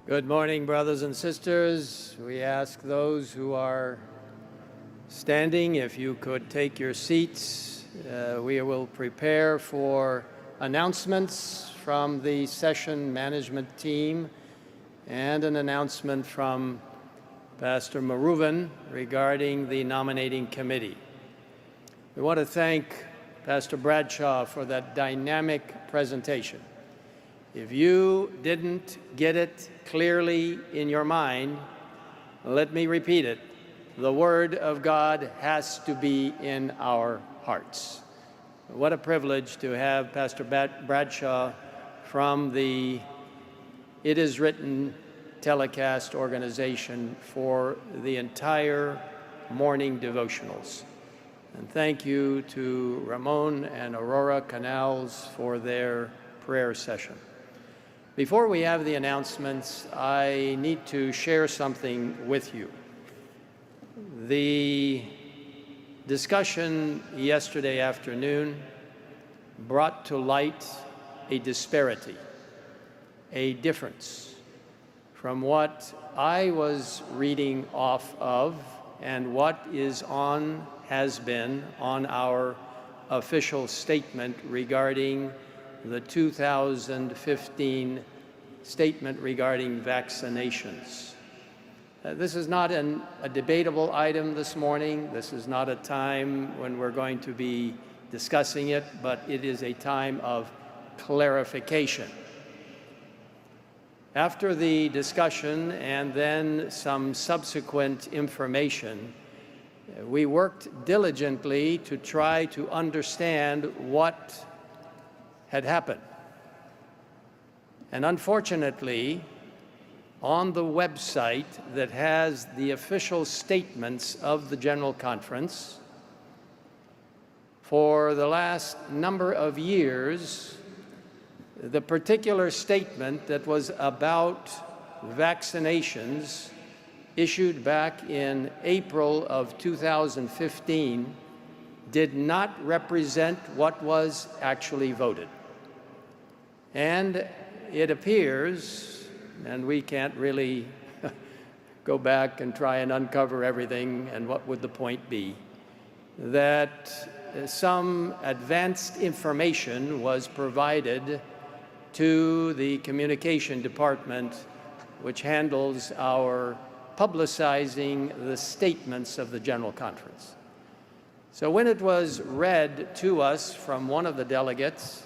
Good morning, brothers and sisters. We ask those who are standing if you could take your seats. We will prepare for announcements from the session management team and an announcement from Pastor Maruvan regarding the nominating committee. We want to thank Pastor Bradshaw for that dynamic presentation. If you didn't get it clearly in your mind, let me repeat it. The Word of God has to be in our hearts. What a privilege to have Pastor Bradshaw from the It Is Written telecast organization for the entire morning devotionals. And thank you to Ramon and Aurora Canals for their prayer session. Before we have the announcements, I need to share something with you. The discussion yesterday afternoon brought to light a disparity, a difference from what I was reading off of and what has been on our official statement regarding the 2015 statement regarding vaccinations. This is not a debatable item this morning. This is not a time when we're going to be discussing it, but it is a time of clarification. After the discussion and then some subsequent information, we worked diligently to try to understand what had happened. And unfortunately, on the website that has the official statements of the General Conference, for the last number of years, the particular statement that was about vaccinations issued back in April of 2015 did not represent what was actually voted. And it appears, and we can't really go back and try and uncover everything and what would the point be, that some advanced information was provided to the communication department, which handles our publicizing the statements of the General Conference. So when it was read to us from one of the delegates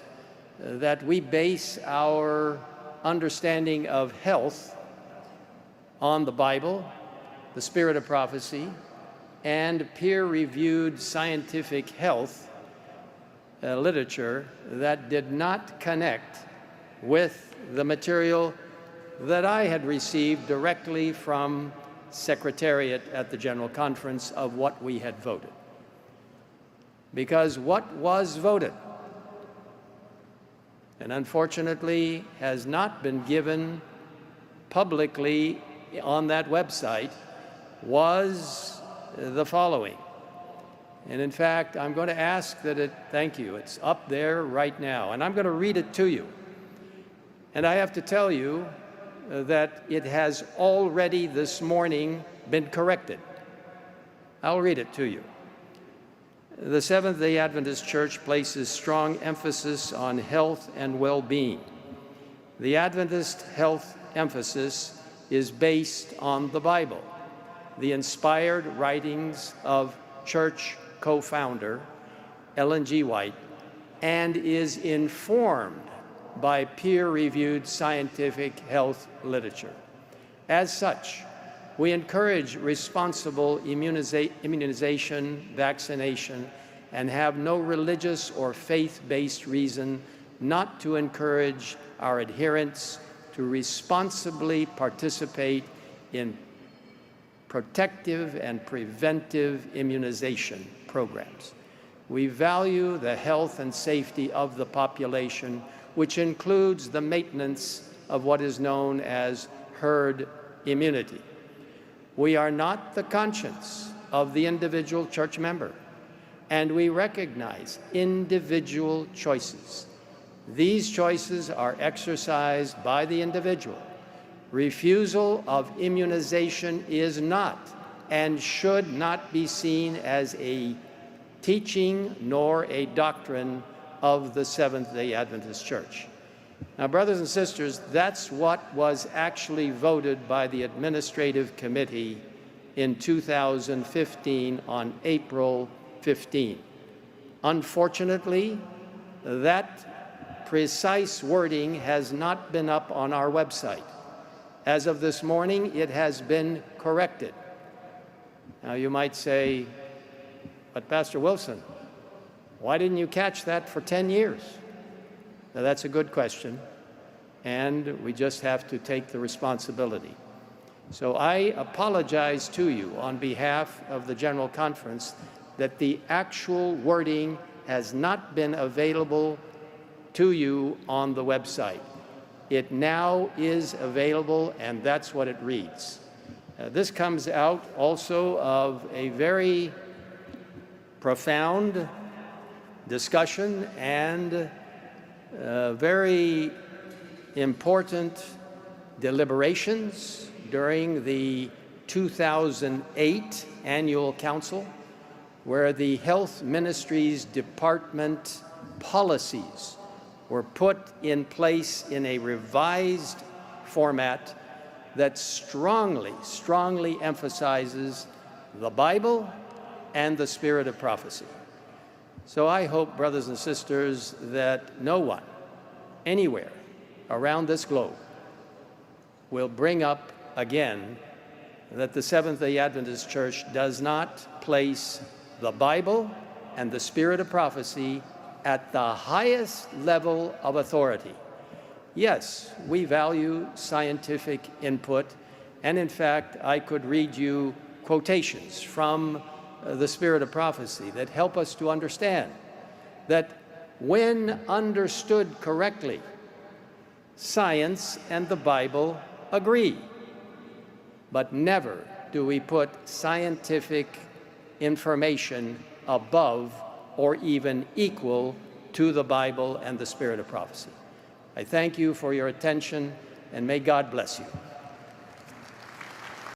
that we base our understanding of health on the Bible, the spirit of prophecy, and peer-reviewed scientific health literature that did not connect with the material that I had received directly from Secretariat at the General Conference of what we had voted. Because what was voted, and unfortunately has not been given publicly on that website, was the following. And in fact, I'm going to ask that thank you, it's up there right now, and I'm going to read it to you. And I have to tell you that it has already this morning been corrected. I'll read it to you. The Seventh-day Adventist Church places strong emphasis on health and well-being. The Adventist health emphasis is based on the Bible, the inspired writings of church co-founder Ellen G. White, and is informed by peer-reviewed scientific health literature. As such, we encourage responsible immunization, vaccination, and have no religious or faith-based reason not to encourage our adherents to responsibly participate in protective and preventive immunization programs. We value the health and safety of the population, which includes the maintenance of what is known as herd immunity. We are not the conscience of the individual church member, and we recognize individual choices. These choices are exercised by the individual, refusal of immunization is not and should not be seen as a teaching nor a doctrine of the Seventh-day Adventist Church. Now, brothers and sisters, that's what was actually voted by the Administrative Committee in 2015 on April 15. Unfortunately, that precise wording has not been up on our website. As of this morning, it has been corrected. Now, you might say, but Pastor Wilson, why didn't you catch that for 10 years? Now, that's a good question, and we just have to take the responsibility. So I apologize to you on behalf of the General Conference that the actual wording has not been available to you on the website. It now is available, and that's what it reads. This comes out also of a very profound discussion and very important deliberations during the 2008 Annual Council, where the Health Ministries Department policies were put in place in a revised format that strongly emphasizes the Bible and the spirit of prophecy. So I hope, brothers and sisters, that no one, anywhere around this globe, will bring up again that the Seventh-day Adventist Church does not place the Bible and the spirit of prophecy at the highest level of authority. Yes, we value scientific input, and in fact, I could read you quotations from the spirit of prophecy that help us to understand that when understood correctly, science and the Bible agree. But never do we put scientific information above or even equal to the Bible and the spirit of prophecy. I thank you for your attention, and may God bless you.